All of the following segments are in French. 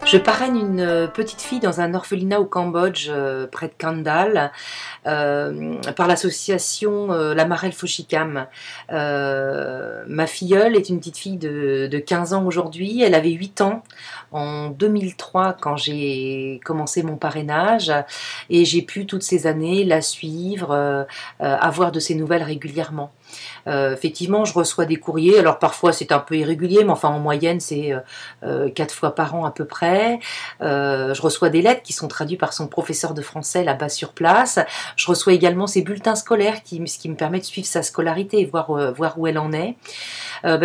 Je parraine une petite fille dans un orphelinat au Cambodge, près de Kandal, par l'association La Marelle Fochicam. Ma filleule est une petite fille de 15 ans aujourd'hui. Elle avait 8 ans en 2003 quand j'ai commencé mon parrainage et j'ai pu toutes ces années la suivre, avoir de ses nouvelles régulièrement. Effectivement, je reçois des courriers, alors parfois c'est un peu irrégulier, mais enfin en moyenne c'est 4 fois par an à peu près. Je reçois des lettres qui sont traduites par son professeur de français là-bas sur place. Je reçois également ses bulletins scolaires, ce qui me permet de suivre sa scolarité et voir où elle en est.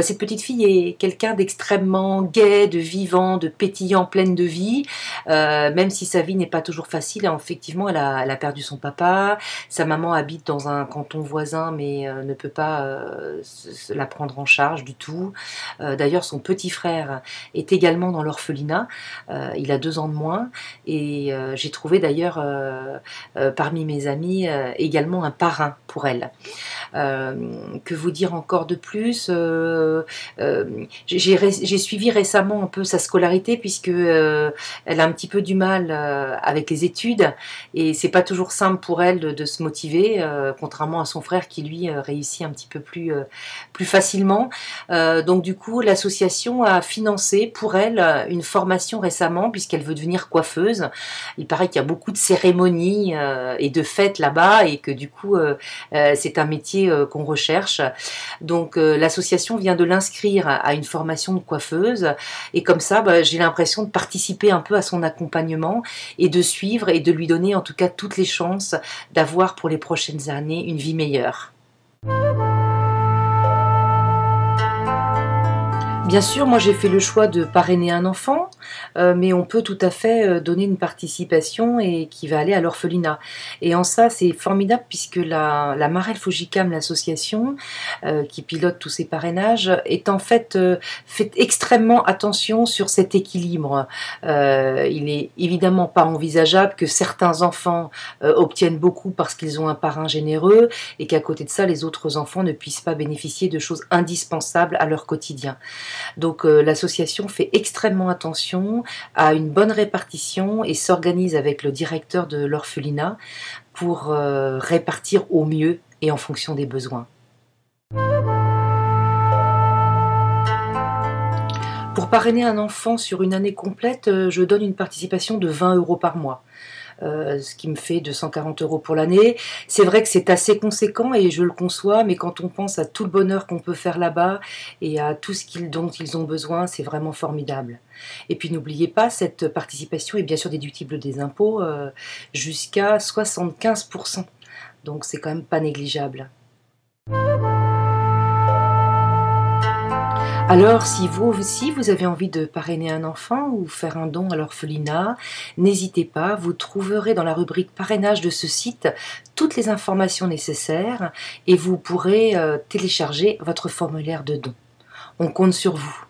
Cette petite fille est quelqu'un d'extrêmement gai, de vivant, de pétillant, pleine de vie, même si sa vie n'est pas toujours facile. Effectivement, elle a perdu son papa, sa maman habite dans un canton voisin, mais ne peut pas la prendre en charge du tout. D'ailleurs, son petit frère est également dans l'orphelinat, il a 2 ans de moins, et j'ai trouvé d'ailleurs parmi mes amis également un parrain pour elle. Que vous dire encore de plus? J'ai suivi récemment un peu sa scolarité puisque elle a un petit peu du mal avec les études et c'est pas toujours simple pour elle de se motiver, contrairement à son frère qui lui réussit un petit peu plus facilement. Donc du coup l'association a financé pour elle une formation récemment puisqu'elle veut devenir coiffeuse. Il paraît qu'il y a beaucoup de cérémonies et de fêtes là-bas et que du coup c'est un métier qu'on recherche. Donc l'association vient de l'inscrire à une formation de coiffeuse et comme ça j'ai l'impression de participer un peu à son accompagnement et de suivre et de lui donner en tout cas toutes les chances d'avoir pour les prochaines années une vie meilleure. Bien sûr, moi j'ai fait le choix de parrainer un enfant, mais on peut tout à fait donner une participation et qui va aller à l'orphelinat. Et en ça, c'est formidable puisque la Marelle Fochicam, l'association qui pilote tous ces parrainages, est en fait fait extrêmement attention sur cet équilibre. Il n'est évidemment pas envisageable que certains enfants obtiennent beaucoup parce qu'ils ont un parrain généreux et qu'à côté de ça, les autres enfants ne puissent pas bénéficier de choses indispensables à leur quotidien. Donc l'association fait extrêmement attention à une bonne répartition et s'organise avec le directeur de l'orphelinat pour répartir au mieux et en fonction des besoins. Pour parrainer un enfant sur une année complète, je donne une participation de 20 € par mois. Ce qui me fait 240 € pour l'année. C'est vrai que c'est assez conséquent et je le conçois, mais quand on pense à tout le bonheur qu'on peut faire là-bas et à tout ce dont ils ont besoin, c'est vraiment formidable. Et puis n'oubliez pas, cette participation est bien sûr déductible des impôts jusqu'à 75%. Donc c'est quand même pas négligeable. Alors, si vous aussi vous avez envie de parrainer un enfant ou faire un don à l'orphelinat, n'hésitez pas, vous trouverez dans la rubrique parrainage de ce site toutes les informations nécessaires et vous pourrez télécharger votre formulaire de don. On compte sur vous.